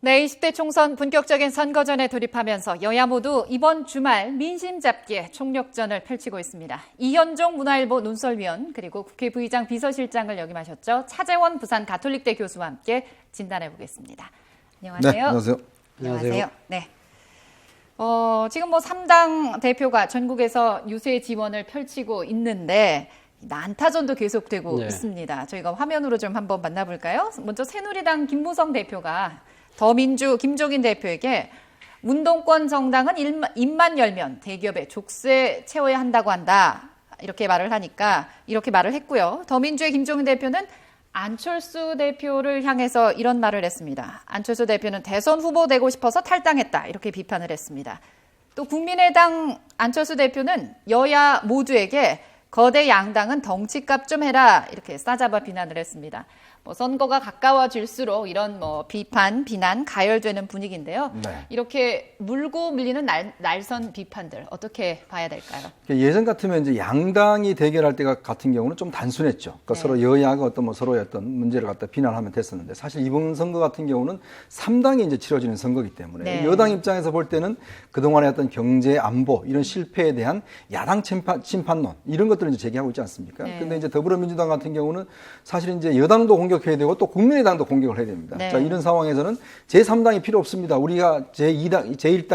네, 20대 총선 본격적인 선거전에 돌입하면서 여야 모두 이번 주말 민심 잡기에 총력전을 펼치고 있습니다. 이현종 문화일보 논설위원 그리고 국회 부의장 비서실장을 역임하셨죠. 차재원 부산 가톨릭대 교수와 함께 진단해 보겠습니다. 안녕하세요. 네, 안녕하세요. 안녕하세요. 네. 지금 3당 대표가 전국에서 유세 지원을 펼치고 있는데 난타전도 계속되고 있습니다. 저희가 화면으로 좀 한번 만나볼까요? 먼저 새누리당 김무성 대표가 더민주 김종인 대표에게 운동권 정당은 입만 열면 대기업에 족쇄 채워야 한다고 한다. 이렇게 말을 하니까 이렇게 말을 했고요. 더민주의 김종인 대표는 안철수 대표를 향해서 이런 말을 했습니다. 안철수 대표는 대선 후보 되고 싶어서 탈당했다. 이렇게 비판을 했습니다. 또 국민의당 안철수 대표는 여야 모두에게 거대 양당은 덩치값 좀 해라. 이렇게 싸잡아 비난을 했습니다. 선거가 가까워질수록 이런 비판, 비난, 가열되는 분위기인데요. 네. 이렇게 물고 밀리는 날선 비판들 어떻게 봐야 될까요? 예전 같으면 이제 양당이 대결할 때 같은 경우는 좀 단순했죠. 그러니까 서로 여야가 서로의 어떤 문제를 갖다 비난하면 됐었는데 사실 이번 선거 같은 경우는 3당이 이제 치러지는 선거이기 때문에 여당 입장에서 볼 때는 그동안의 어떤 경제 안보 이런 실패에 대한 야당 심판론 이런 것들을 이제 제기하고 있지 않습니까? 근데 이제 더불어민주당 같은 경우는 사실 이제 여당도 공격해야 되고 또 국민의당도 공격을 해야 됩니다. 자, 이런 상황에서는 제3당이 필요 없습니다. 우리가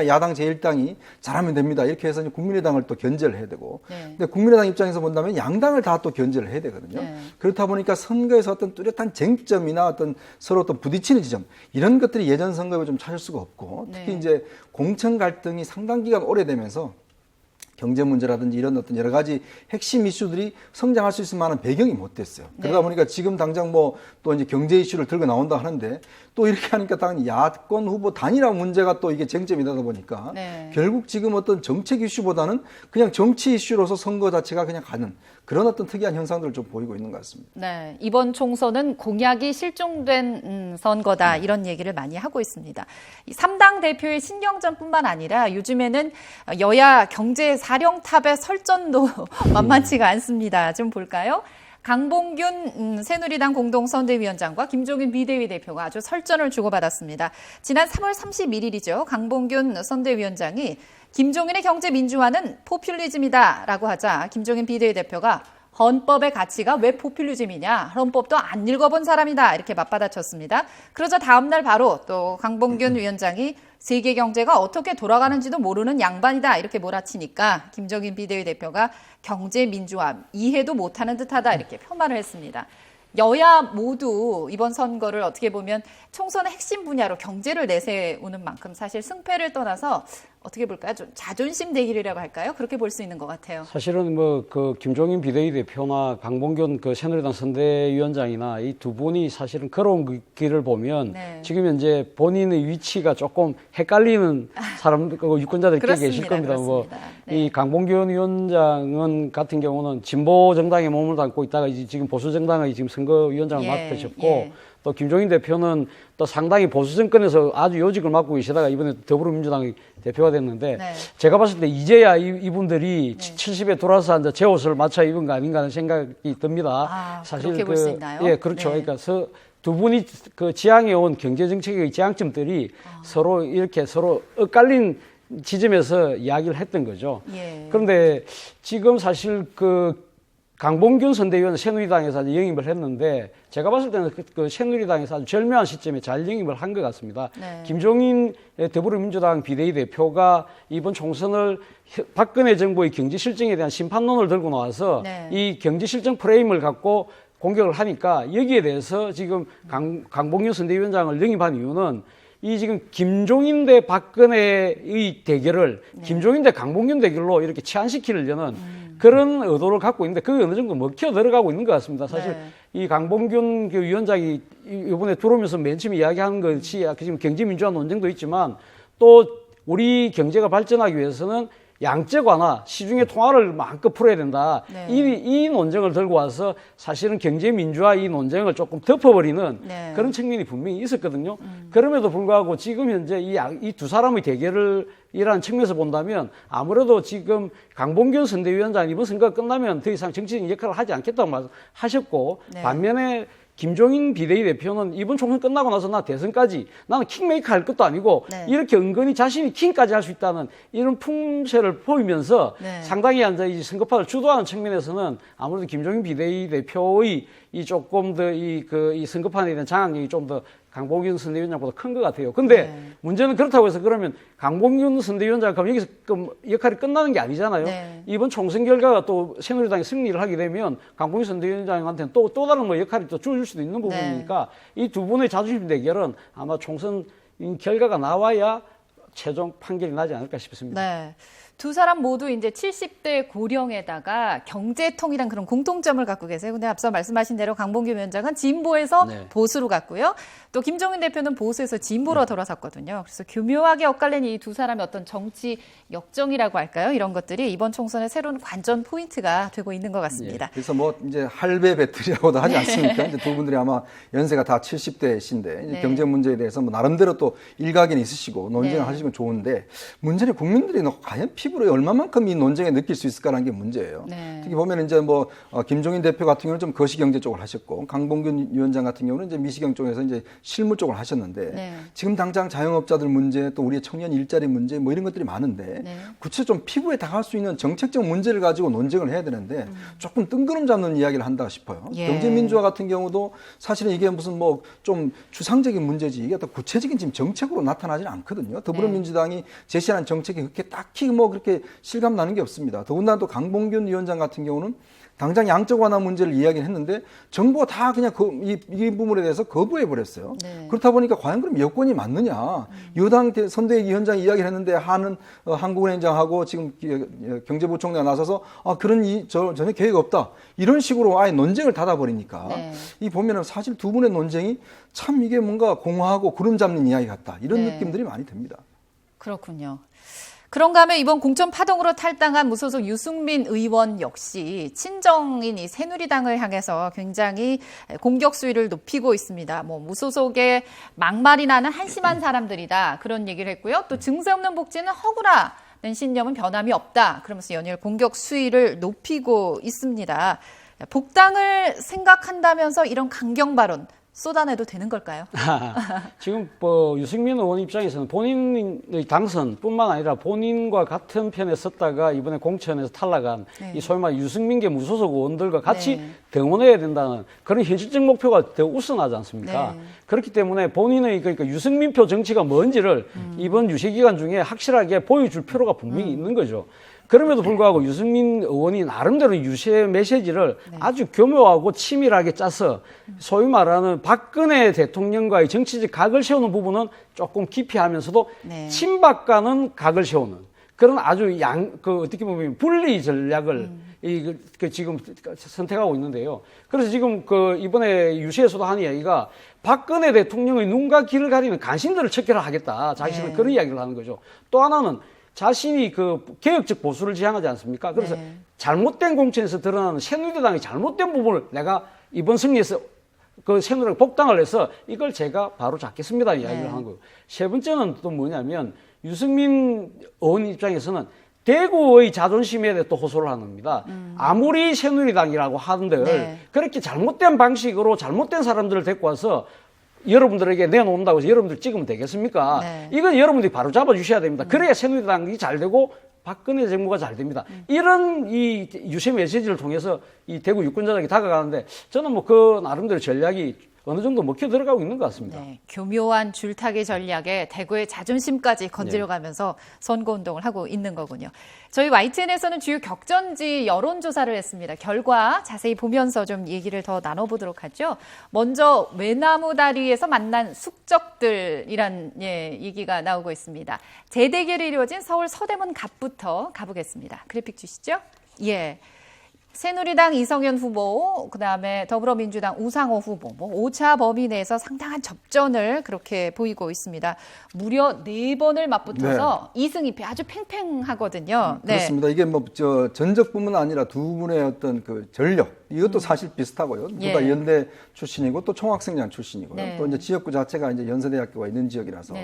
야당 제1당이 잘하면 됩니다. 이렇게 해서 국민의당을 또 견제를 해야 되고. 근데 국민의당 입장에서 본다면 양당을 다 또 견제를 해야 되거든요. 그렇다 보니까 선거에서 어떤 뚜렷한 쟁점이나 어떤 서로 또 부딪히는 지점 이런 것들이 예전 선거에 좀 찾을 수가 없고 특히 이제 공천 갈등이 상당 기간 오래되면서 경제 문제라든지 이런 어떤 여러 가지 핵심 이슈들이 성장할 수 있을 만한 배경이 못 됐어요. 그러다 보니까 지금 당장 또 이제 경제 이슈를 들고 나온다 하는데 또 이렇게 하니까 당연히 야권 후보 단일화 문제가 또 이게 쟁점이다 보니까 결국 지금 어떤 정책 이슈보다는 그냥 정치 이슈로서 선거 자체가 그냥 가는 그런 어떤 특이한 현상들을 좀 보이고 있는 것 같습니다. 네, 이번 총선은 공약이 실종된 선거다 이런 얘기를 많이 하고 있습니다. 3당 대표의 신경전뿐만 아니라 요즘에는 여야 경제 사령탑의 설전도 만만치가 않습니다. 좀 볼까요? 강봉균 새누리당 공동선대위원장과 김종인 비대위 대표가 아주 설전을 주고받았습니다. 지난 3월 31일이죠. 강봉균 선대위원장이 김종인의 경제 민주화는 포퓰리즘이다라고 하자 김종인 비대위 대표가 헌법의 가치가 왜 포퓰리즘이냐? 헌법도 안 읽어본 사람이다. 이렇게 맞받아쳤습니다. 그러자 다음 날 바로 또 강봉균 위원장이 세계 경제가 어떻게 돌아가는지도 모르는 양반이다. 이렇게 몰아치니까 김종인 비대위 대표가 경제 민주화 이해도 못하는 듯하다. 이렇게 폄하를 했습니다. 여야 모두 이번 선거를 어떻게 보면 총선의 핵심 분야로 경제를 내세우는 만큼 사실 승패를 떠나서 어떻게 볼까요? 좀 자존심 대결이라고 할까요? 그렇게 볼 수 있는 것 같아요. 사실은 김종인 비대위 대표나 강봉균 새누리당 선대위원장이나 이 두 분이 사실은 걸어온 그 길을 보면 지금 현재 본인의 위치가 조금 헷갈리는 사람들, 유권자들이 꽤 계실 겁니다. 이 강봉균 위원장은 같은 경우는 진보 정당에 몸을 담고 있다가 지금 보수 정당의 지금 선거위원장을 맡으셨고 또 김종인 대표는 또 상당히 보수 정권에서 아주 요직을 맡고 계시다가 이번에 더불어민주당의 대표가 됐는데 제가 봤을 때 이제야 이분들이 70에 돌아서 이제 제 옷을 맞춰 입은 거 아닌가 하는 생각이 듭니다. 사실 그렇게 볼 수 있나요? 예, 그렇죠. 그러니까 두 분이 지향해온 경제 정책의 지향점들이 서로 엇갈린 지점에서 이야기를 했던 거죠. 그런데 지금 사실 강봉균 선대위원은 새누리당에서 아주 영입을 했는데 제가 봤을 때는 그 새누리당에서 아주 절묘한 시점에 잘 영입을 한 것 같습니다. 김종인 더불어민주당 비대위 대표가 이번 총선을 박근혜 정부의 경제 실정에 대한 심판론을 들고 나와서 이 경제 실정 프레임을 갖고 공격을 하니까 여기에 대해서 지금 강봉균 선대위원장을 영입한 이유는 이 지금 김종인 대 박근혜의 대결을 김종인 대 강봉균 대결로 이렇게 치환시키려는 그런 의도를 갖고 있는데 그게 어느 정도 먹혀 들어가고 있는 것 같습니다. 사실 이 강봉균 위원장이 이번에 들어오면서 맨 처음에 이야기하는 것이 지금 경제민주화 논쟁도 있지만 또 우리 경제가 발전하기 위해서는 양적 완화, 시중의 통화를 마음껏 풀어야 된다. 이 논쟁을 들고 와서 사실은 경제 민주화 이 논쟁을 조금 덮어버리는 그런 측면이 분명히 있었거든요. 그럼에도 불구하고 지금 현재 이 두 사람의 대결이라는 측면에서 본다면 아무래도 지금 강봉균 선대위원장이 이번 선거가 끝나면 더 이상 정치적인 역할을 하지 않겠다고 말하셨고 반면에 김종인 비대위 대표는 이번 총선 끝나고 나서 나 대선까지 나는 킹메이커 할 것도 아니고 네. 이렇게 은근히 자신이 킹까지 할 수 있다는 이런 품새를 보이면서 네. 상당히 이 선거판을 주도하는 측면에서는 아무래도 김종인 비대위 대표의 이 조금 더 이 선거판에 대한 장악력이 좀 더 강봉균 선대위원장보다 큰 것 같아요. 근데 네. 문제는 그렇다고 해서 그러면 강봉균 선대위원장 그럼 여기서 역할이 끝나는 게 아니잖아요. 네. 이번 총선 결과가 또 새누리당이 승리를 하게 되면 강봉균 선대위원장한테는 또 다른 뭐 역할이 또 주어질 수도 있는 부분이니까 이 두 분의 자존심 대결은 아마 총선 결과가 나와야 최종 판결이 나지 않을까 싶습니다. 네. 두 사람 모두 이제 70대 고령에다가 경제통이란 그런 공통점을 갖고 계세요. 근데 앞서 말씀하신 대로 강봉규 위원장은 진보에서 네. 보수로 갔고요. 또 김종인 대표는 보수에서 진보로 돌아섰거든요. 그래서 교묘하게 엇갈린 이 두 사람의 어떤 정치 역정이라고 할까요? 이런 것들이 이번 총선의 새로운 관전 포인트가 되고 있는 것 같습니다. 그래서 뭐 이제 할배 배틀이라고도 하지 않습니까? 이제 두 분들이 아마 연세가 다 70대신데 네. 경제 문제에 대해서 뭐 나름대로 또 일각에는 있으시고 논쟁을 네. 하시면 좋은데 문제는 국민들이 과연 피부로 얼마만큼 이 논쟁에 느낄 수 있을까라는 게 문제예요. 네. 특히 보면 이제 뭐 김종인 대표 같은 경우는 좀 거시경제 쪽을 하셨고 강봉균 위원장 같은 경우는 이제 미시경 쪽에서 이제 실무 쪽을 하셨는데 네. 지금 당장 자영업자들 문제 또 우리의 청년 일자리 문제 뭐 이런 것들이 많은데 네. 구체적으로 좀 피부에 닿을 수 있는 정책적 문제를 가지고 논쟁을 해야 되는데 조금 뜬구름 잡는 이야기를 한다 싶어요. 예. 경제민주화 같은 경우도 사실은 이게 무슨 뭐 좀 추상적인 문제지 이게 어떤 구체적인 지금 정책으로 나타나지는 않거든요. 더불어민주당이 제시한 정책이 그렇게 딱히 뭐 그렇게 실감 나는 게 없습니다. 더군다나 또 강봉균 위원장 같은 경우는 당장 양적 완화 문제를 이야기를 했는데 정부가 다 그냥 이 부분에 대해서 거부해 버렸어요. 네. 그렇다 보니까 과연 그럼 여권이 맞느냐? 여당 선대위원장이 이야기를 했는데 한국은행장하고 지금 경제부총리가 나서서 그런 전혀 계획 없다. 이런 식으로 아예 논쟁을 닫아버리니까 네. 이 보면은 사실 두 분의 논쟁이 참 이게 뭔가 공허하고 구름 잡는 이야기 같다. 이런 네. 느낌들이 많이 듭니다. 그렇군요. 그런가 하면 이번 공천 파동으로 탈당한 무소속 유승민 의원 역시 친정인 이 새누리당을 향해서 굉장히 공격 수위를 높이고 있습니다. 뭐 무소속의 막말이 나는 한심한 사람들이다 그런 얘기를 했고요. 또 증세 없는 복지는 허구라는 신념은 변함이 없다. 그러면서 연일 공격 수위를 높이고 있습니다. 복당을 생각한다면서 이런 강경 발언 쏟아내도 되는 걸까요? 지금 뭐 유승민 의원 입장에서는 본인의 당선뿐만 아니라 본인과 같은 편에 섰다가 이번에 공천에서 탈락한 네. 이 소위 말해 유승민계 무소속 의원들과 같이 네. 등원해야 된다는 그런 현실적 목표가 더 우선하지 않습니까? 네. 그렇기 때문에 본인의 그러니까 유승민표 정치가 뭔지를 이번 유세 기간 중에 확실하게 보여줄 필요가 분명히 있는 거죠. 그럼에도 불구하고 유승민 의원이 나름대로 유세 메시지를 네. 아주 교묘하고 치밀하게 짜서 소위 말하는 박근혜 대통령과의 정치적 각을 세우는 부분은 조금 기피하면서도 네. 친박과는 각을 세우는 그런 아주 어떻게 보면 분리 전략을 지금 선택하고 있는데요. 그래서 지금 이번에 유세에서도 한 이야기가 박근혜 대통령의 눈과 귀를 가리는 간신들을 척결하겠다. 자신은 네. 그런 이야기를 하는 거죠. 또 하나는 자신이 개혁적 보수를 지향하지 않습니까? 그래서 네. 잘못된 공천에서 드러나는 새누리당의 잘못된 부분을 내가 이번 승리에서 새누리당 복당을 해서 이걸 제가 바로 잡겠습니다. 이야기를 네. 하는 거예요. 세 번째는 또 뭐냐면 유승민 의원 입장에서는 대구의 자존심에 대해 또 호소를 하는 겁니다. 아무리 새누리당이라고 하는들 네. 그렇게 잘못된 방식으로 잘못된 사람들을 데리고 와서 여러분들에게 내놓는다고 해서 여러분들 찍으면 되겠습니까? 네. 이건 여러분들이 바로 잡아주셔야 됩니다. 그래야 새누리당이 잘 되고 박근혜 정부가 잘 됩니다. 이런 이 유세 메시지를 통해서 이 대구 유권자들에게 다가가는데 저는 뭐 그 나름대로 전략이 어느 정도 먹혀 들어가고 있는 것 같습니다. 네, 교묘한 줄타기 전략에 대구의 자존심까지 건드려가면서 선거운동을 하고 있는 거군요. 저희 YTN에서는 주요 격전지 여론조사를 했습니다. 결과 자세히 보면서 좀 얘기를 더 나눠보도록 하죠. 먼저 외나무 다리에서 만난 숙적들이란 얘기가 나오고 있습니다. 재대결이 이루어진 서울 서대문 갑부터 가보겠습니다. 그래픽 주시죠. 예. 새누리당 이성현 후보, 그다음에 더불어민주당 우상호 후보, 5차 범위 내에서 상당한 접전을 그렇게 보이고 있습니다. 무려 4번을 맞붙어서 2승 2패 아주 팽팽하거든요. 그렇습니다. 이게 전적뿐만 아니라 두 분의 어떤 전력 이것도 사실 비슷하고요. 둘 다 연대 출신이고 또 총학생장 출신이고요. 네. 또 이제 지역구 자체가 이제 연세대학교가 있는 지역이라서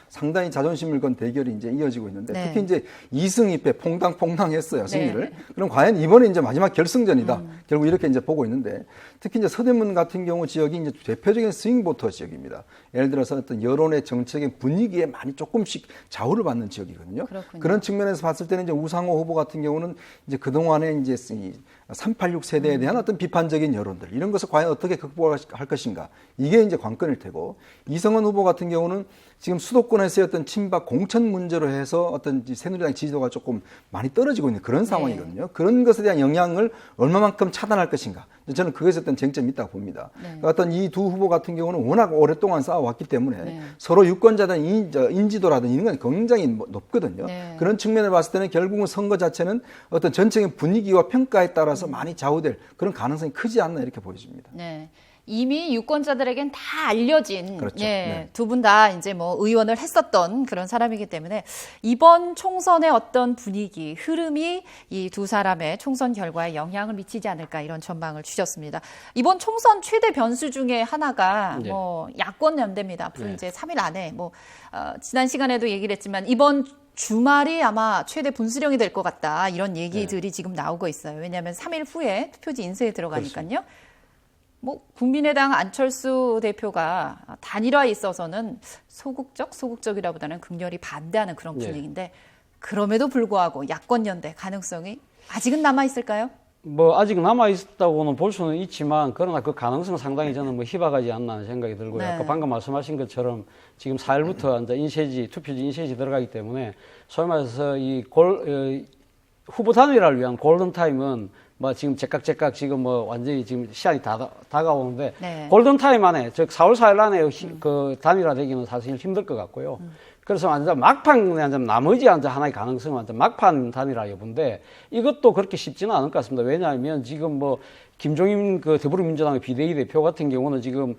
상당히 자존심을 건 대결이 이제 이어지고 있는데 특히 이제 2승 2패 퐁당퐁당했어요, 승리를. 그럼 과연 이번에 이제 마지막 결승전이다. 결국 이렇게 이제 보고 있는데 특히 이제 서대문 같은 경우 지역이 이제 대표적인 스윙보터 지역입니다. 예를 들어서 어떤 여론의 정책의 분위기에 많이 조금씩 좌우를 받는 지역이거든요. 그렇군요. 그런 측면에서 봤을 때는 이제 우상호 후보 같은 경우는 이제 그동안에 이제 386 세대에 대한 어떤 비판적인 여론들 이런 것을 과연 어떻게 극복할 것인가 이게 이제 관건일 테고 이성은 후보 같은 경우는 지금 수도권에서의 어떤 친박 공천 문제로 해서 어떤 새누리당 지지도가 조금 많이 떨어지고 있는 그런 상황이거든요. 그런 것에 대한 영향을 얼마만큼 차단할 것인가. 저는 그것에 어떤 쟁점이 있다고 봅니다. 그러니까 어떤 이 두 후보 같은 경우는 워낙 오랫동안 싸워왔기 때문에 서로 유권자들 인지도라든지 이런 건 굉장히 높거든요. 그런 측면을 봤을 때는 결국은 선거 자체는 어떤 전체적인 분위기와 평가에 따라서 많이 좌우될 그런 가능성이 크지 않나 이렇게 보여집니다. 네. 이미 유권자들에겐 다 알려진 그렇죠. 두 분 다 이제 뭐 의원을 했었던 그런 사람이기 때문에 이번 총선의 어떤 분위기, 흐름이 이 두 사람의 총선 결과에 영향을 미치지 않을까 이런 전망을 주셨습니다. 이번 총선 최대 변수 중에 하나가 뭐 야권 연대입니다. 앞으로 이제 3일 안에 지난 시간에도 얘기를 했지만 이번 주말이 아마 최대 분수령이 될 것 같다 이런 얘기들이 지금 나오고 있어요. 왜냐하면 3일 후에 투표지 인쇄에 들어가니까요. 그렇습니다. 뭐 국민의당 안철수 대표가 단일화에 있어서는 소극적이라보다는 극렬히 반대하는 그런 분위기인데 그럼에도 불구하고 야권 연대 가능성이 아직은 남아 있을까요? 뭐 아직 남아 있다고는 볼 수는 있지만 그러나 그 가능성은 상당히 저는 뭐 희박하지 않나 하는 생각이 들고요. 아까 방금 말씀하신 것처럼 지금 4일부터 이제 인쇄지 투표지 인쇄지 들어가기 때문에 소위 말해서 이 후보 단일화를 위한 골든 타임은 뭐 지금 제깍 지금 뭐 완전히 지금 시간이 다가오는데 골든 타임 안에 즉 4월 4일 안에 그 단일화 되기는 사실 힘들 것 같고요. 그래서 완전 막판 나머지 하나의 가능성은 완전 막판 단일화 여부인데 이것도 그렇게 쉽지는 않을 것 같습니다. 왜냐하면 지금 뭐 김종인 그 더불어민주당의 비대위 대표 같은 경우는 지금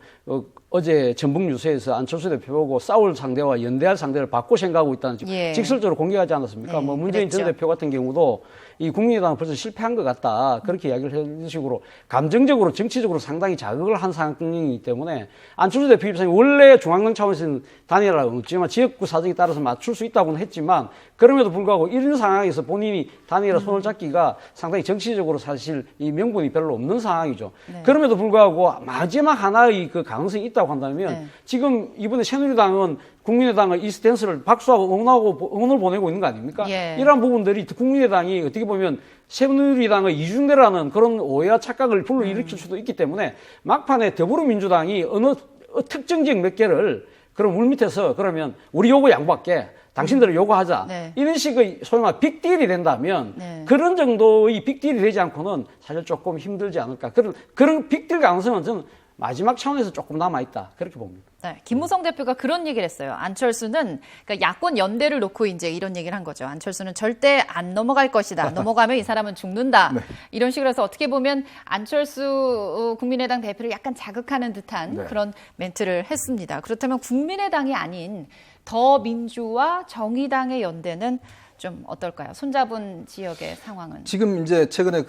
어제 전북 뉴스에서 안철수 대표하고 싸울 상대와 연대할 상대를 바꿔 생각하고 있다는 직설적으로 공개하지 않았습니까? 뭐 문재인 전 대표 같은 경우도 이 국민의당은 벌써 실패한 것 같다. 그렇게 이야기를 해준 식으로 감정적으로 정치적으로 상당히 자극을 한 상황이기 때문에 안철수 대표 입장에 원래 중앙당 차원에서는 단일화가 없지만 지역구 사정에 따라서 맞출 수 있다고는 했지만 그럼에도 불구하고 이런 상황에서 본인이 단일화 손을 잡기가 상당히 정치적으로 사실 이 명분이 별로 없는 상황이죠. 그럼에도 불구하고 마지막 하나의 그 가능성이 있다고 한다면 지금 이번에 새누리당은 국민의당의 이 스탠스를 박수하고 응원을 보내고 있는 거 아닙니까? 이러한 부분들이 국민의당이 어떻게 보면 새누리당의 이중대라는 그런 오해와 착각을 불러일으킬 수도 있기 때문에 막판에 더불어민주당이 어느 특정 지역 몇 개를 그럼 물밑에서 그러면 우리 요구 양보할게. 당신들을 요구하자. 이런 식의 소위 말해 빅딜이 된다면 그런 정도의 빅딜이 되지 않고는 사실 조금 힘들지 않을까. 그런 빅딜 가능성은 저는 마지막 차원에서 조금 남아있다. 그렇게 봅니다. 네, 김무성 대표가 그런 얘기를 했어요. 안철수는 그러니까 야권 연대를 놓고 이제 이런 얘기를 한 거죠. 안철수는 절대 안 넘어갈 것이다. 넘어가면 이 사람은 죽는다. 이런 식으로 해서 어떻게 보면 안철수 국민의당 대표를 약간 자극하는 듯한 그런 멘트를 했습니다. 그렇다면 국민의당이 아닌 더민주와 정의당의 연대는 좀 어떨까요? 손잡은 지역의 상황은? 지금 이제 최근에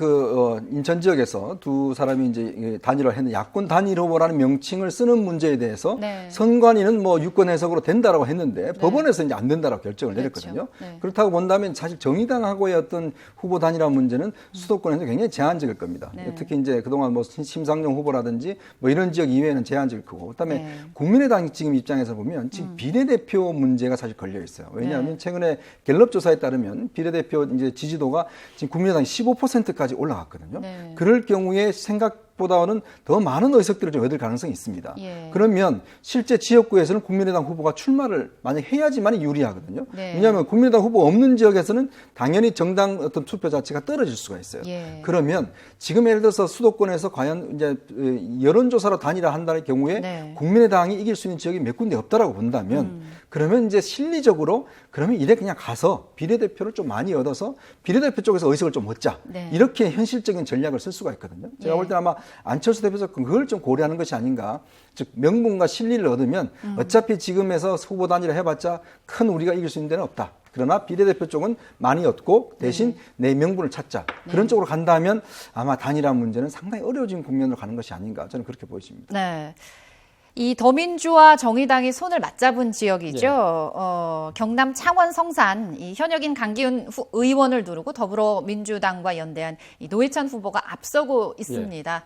인천 지역에서 두 사람이 이제 단일화를 했는데 야권 단일 후보라는 명칭을 쓰는 문제에 대해서 선관위는 뭐 유권 해석으로 된다라고 했는데 법원에서 이제 안 된다라고 결정을 내렸거든요. 그렇다고 본다면 사실 정의당하고의 어떤 후보 단일화 문제는 수도권에서 굉장히 제한적일 겁니다. 특히 이제 그동안 뭐 심상정 후보라든지 뭐 이런 지역 이외에는 제한적일 거고, 그다음에 국민의당 지금 입장에서 보면 지금 비례대표 문제가 사실 걸려 있어요. 왜냐하면 최근에 갤럽 조사에 따르면 비례대표 이제 지지도가 지금 국민의당이 15%까지 올라갔거든요. 그럴 경우에 생각보다는 더 많은 의석들을 좀 얻을 가능성이 있습니다. 그러면 실제 지역구에서는 국민의당 후보가 출마를 만약 해야지만 유리하거든요. 왜냐하면 국민의당 후보 없는 지역에서는 당연히 정당 어떤 투표 자체가 떨어질 수가 있어요. 그러면 지금 예를 들어서 수도권에서 과연 이제 여론조사로 단일화한다는 경우에 국민의당이 이길 수 있는 지역이 몇 군데 없다라고 본다면 그러면 이제 실리적으로 그러면 이래 그냥 가서 비례대표를 좀 많이 얻어서 비례대표 쪽에서 의석을 좀 얻자. 이렇게 현실적인 전략을 쓸 수가 있거든요. 제가 볼 때 아마 안철수 대표에서 그걸 좀 고려하는 것이 아닌가. 즉 명분과 실리를 얻으면 어차피 지금에서 후보 단일화 해봤자 큰 우리가 이길 수 있는 데는 없다. 그러나 비례대표 쪽은 많이 얻고 대신 내 명분을 찾자. 그런 쪽으로 간다면 아마 단일화 문제는 상당히 어려워진 국면으로 가는 것이 아닌가 저는 그렇게 보여집니다. 네. 이 더민주와 정의당이 손을 맞잡은 지역이죠. 네. 경남 창원 성산 이 현역인 강기훈 의원을 두르고 더불어민주당과 연대한 이 노회찬 후보가 앞서고 있습니다.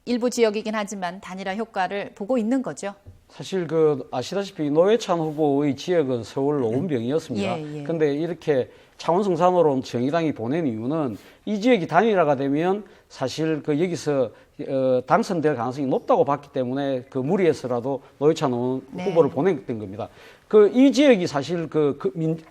일부 지역이긴 하지만 단일화 효과를 보고 있는 거죠. 사실 아시다시피 노회찬 후보의 지역은 서울 오은병이었습니다. 그런데 이렇게 창원 성산으로 정의당이 보낸 이유는 이 지역이 단일화가 되면 사실 여기서 당선될 가능성이 높다고 봤기 때문에 무리해서라도 노회찬 후보를 보냈던 겁니다. 이 지역이 사실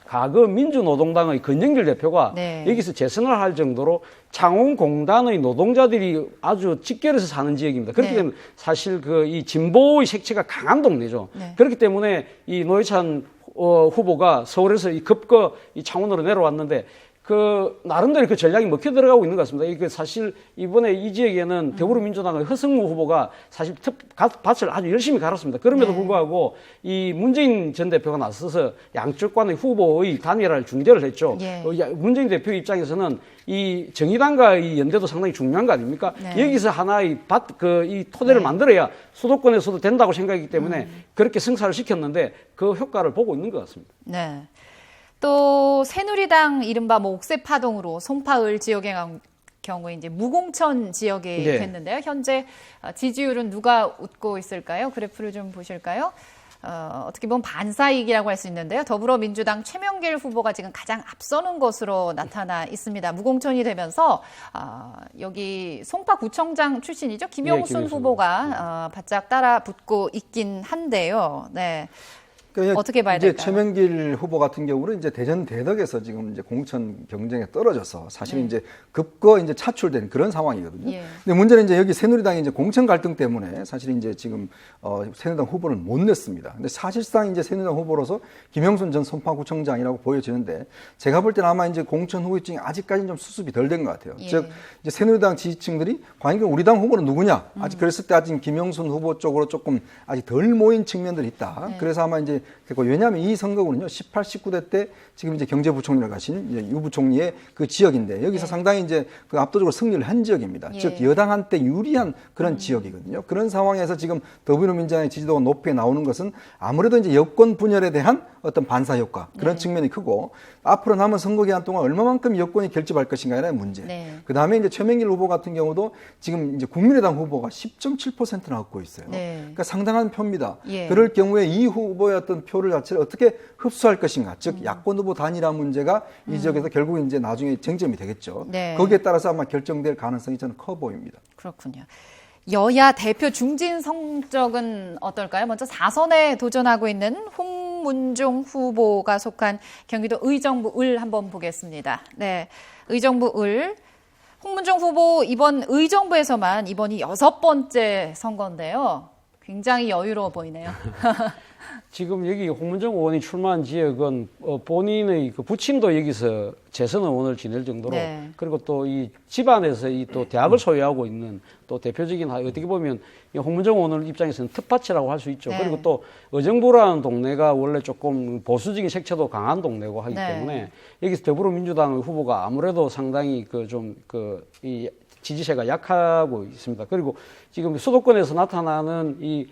과거 민주노동당의 권영길 대표가 여기서 재선을 할 정도로 창원공단의 노동자들이 아주 직결해서 사는 지역입니다. 그렇기 때문에 사실 이 진보의 색채가 강한 동네죠. 그렇기 때문에 이 노회찬 후보가 서울에서 급거 창원으로 내려왔는데 나름대로 전략이 먹혀 들어가고 있는 것 같습니다. 사실 이번에 이 지역에는 더불어민주당의 허승무 후보가 사실 밭을 아주 열심히 갈았습니다. 그럼에도 불구하고 이 문재인 전 대표가 나서서 양쪽 간의 후보의 단일화를 중재를 했죠. 문재인 대표 입장에서는 이 정의당과 이 연대도 상당히 중요한 거 아닙니까? 여기서 하나의 이 토대를 만들어야 수도권에서도 된다고 생각했기 때문에 그렇게 승사를 시켰는데 그 효과를 보고 있는 것 같습니다. 네. 또 새누리당 이른바 옥새파동으로 송파을 지역의 경우에 이제 무공천 지역이 됐는데요. 현재 지지율은 누가 웃고 있을까요? 그래프를 좀 보실까요? 어떻게 보면 반사이익이라고 할 수 있는데요. 더불어민주당 최명길 후보가 지금 가장 앞서는 것으로 나타나 있습니다. 무공천이 되면서 여기 송파구청장 출신이죠. 김용순 후보가 바짝 따라 붙고 있긴 한데요. 네. 그러니까 어떻게 봐야 될까요? 최명길 후보 같은 경우는 이제 대전 대덕에서 지금 이제 공천 경쟁에 떨어져서 사실은 이제 급거 이제 차출된 그런 상황이거든요. 근데 문제는 이제 여기 새누리당이 이제 공천 갈등 때문에 사실 이제 지금 새누리당 후보를 못 냈습니다. 근데 사실상 이제 새누리당 후보로서 김영순 전 송파구청장이라고 보여지는데 제가 볼 때는 아마 이제 공천 후유증이 아직까지는 좀 수습이 덜 된 것 같아요. 즉 이제 새누리당 지지층들이 과연 우리 당 후보는 누구냐? 아직 그랬을 때 아직 김영순 후보 쪽으로 조금 아직 덜 모인 측면들이 있다. 그래서 아마 이제 왜냐하면 이 선거구는요, 18, 19대 때 지금 이제 경제부총리를 가신 이제 유 부총리의 그 지역인데 여기서 상당히 이제 압도적으로 승리를 한 지역입니다. 즉 여당한테 유리한 그런 지역이거든요. 그런 상황에서 지금 더불어민주당의 지지도가 높게 나오는 것은 아무래도 이제 여권 분열에 대한 어떤 반사 효과 그런 측면이 크고 앞으로 남은 선거 기간 동안 얼마만큼 여권이 결집할 것인가의 문제. 그 다음에 이제 최명길 후보 같은 경우도 지금 이제 국민의당 후보가 10.7%나 얻고 있어요. 그러니까 상당한 표입니다. 그럴 경우에 이 후보의 어떤 표를 자체를 어떻게 흡수할 것인가, 즉 야권 후보 단일화 문제가 이 지역에서 결국 이제 나중에 쟁점이 되겠죠. 거기에 따라서 아마 결정될 가능성이 저는 커 보입니다. 그렇군요. 여야 대표 중진 성적은 어떨까요? 먼저 4선에 도전하고 있는 홍문종 후보가 속한 경기도 의정부 을 한번 보겠습니다. 네, 의정부 을. 홍문종 후보 이번 의정부에서만 이번이 6번째 선거인데요. 굉장히 여유로워 보이네요. 지금 여기 홍문정 의원이 출마한 지역은 본인의 부친도 여기서 재선 의원을 지낼 정도로 그리고 또 이 집안에서 또 대학을 소유하고 있는 또 대표적인 어떻게 보면 홍문정 의원 입장에서는 텃밭이라고 할 수 있죠. 그리고 또 의정부라는 동네가 원래 조금 보수적인 색채도 강한 동네고 하기 때문에 여기서 더불어민주당의 후보가 아무래도 상당히 이 지지세가 약하고 있습니다. 그리고 지금 수도권에서 나타나는 이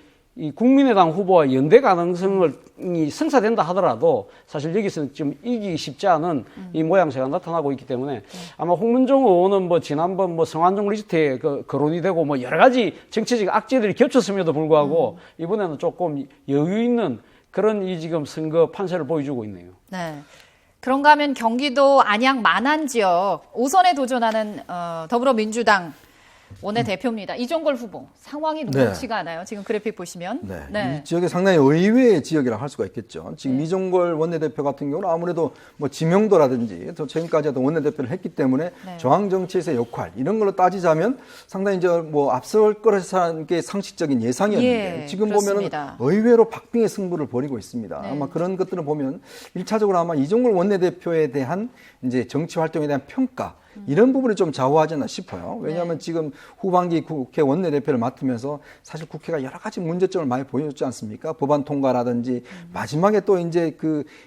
국민의당 후보와 연대 가능성이 성사된다 하더라도 사실 여기서는 좀 이기기 쉽지 않은 이 모양새가 나타나고 있기 때문에 아마 홍문종 의원은 지난번 성완종 리스트에 거론이 되고 여러 가지 정치적 악재들이 겹쳤음에도 불구하고 이번에는 조금 여유 있는 그런 지금 선거 판세를 보여주고 있네요. 네. 그런가 하면 경기도 안양 만안 지역 5선에 도전하는 더불어민주당 원내대표입니다. 이종걸 후보 상황이 녹록치가 않아요. 지금 그래픽 보시면. 이 지역이 상당히 의외의 지역이라고 할 수가 있겠죠. 지금 이종걸 원내대표 같은 경우는 아무래도 지명도라든지 또 최근까지도 원내대표를 했기 때문에 저항 정치에서의 역할 이런 걸로 따지자면 상당히 이제 앞설 거라는 게 상식적인 예상이었는데 지금 그렇습니다. 보면은 의외로 박빙의 승부를 벌이고 있습니다. 아마 그런 것들을 보면 1차적으로 아마 이종걸 원내대표에 대한 이제 정치 활동에 대한 평가 이런 부분이 좀 좌우하지 않나 싶어요. 왜냐하면 지금 후반기 국회 원내대표를 맡으면서 사실 국회가 여러 가지 문제점을 많이 보여줬지 않습니까? 법안 통과라든지 마지막에 또 이제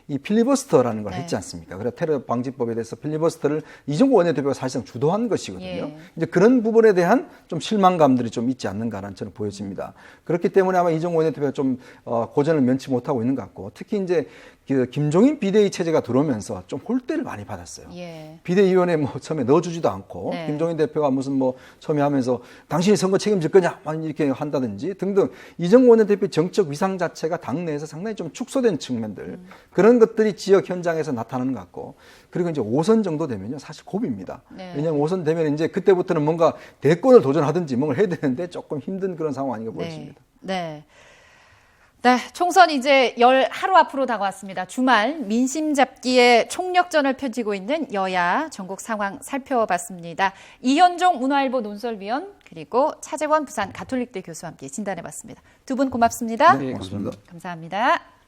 이 필리버스터라는 걸 했지 않습니까? 그래서 테러 방지법에 대해서 필리버스터를 이종구 원내대표가 사실상 주도한 것이거든요. 이제 그런 부분에 대한 좀 실망감들이 좀 있지 않는가라는 저는 보여집니다. 그렇기 때문에 아마 이종구 원내대표가 좀 고전을 면치 못하고 있는 것 같고, 특히 이제 그 김종인 비대위 체제가 들어오면서 좀 홀대를 많이 받았어요. 비대위원회 뭐 처음에 넣어주지도 않고 김종인 대표가 무슨 뭐 처음에 하면서 당신이 선거 책임질 거냐 이렇게 한다든지 등등 이정구 원내대표 정책 위상 자체가 당내에서 상당히 좀 축소된 측면들 그런 것들이 지역 현장에서 나타나는 것 같고, 그리고 이제 5선 정도 되면요 사실 고비입니다. 왜냐하면 5선 되면 이제 그때부터는 뭔가 대권을 도전하든지 뭔가 해야 되는데 조금 힘든 그런 상황 아닌가 보여집니다. 네, 총선 이제 열 하루 앞으로 다가왔습니다. 주말 민심 잡기에 총력전을 펼치고 있는 여야 전국 상황 살펴봤습니다. 이현종 문화일보 논설위원 그리고 차재원 부산 가톨릭대 교수와 함께 진단해봤습니다. 두 분 고맙습니다. 네, 고맙습니다. 감사합니다.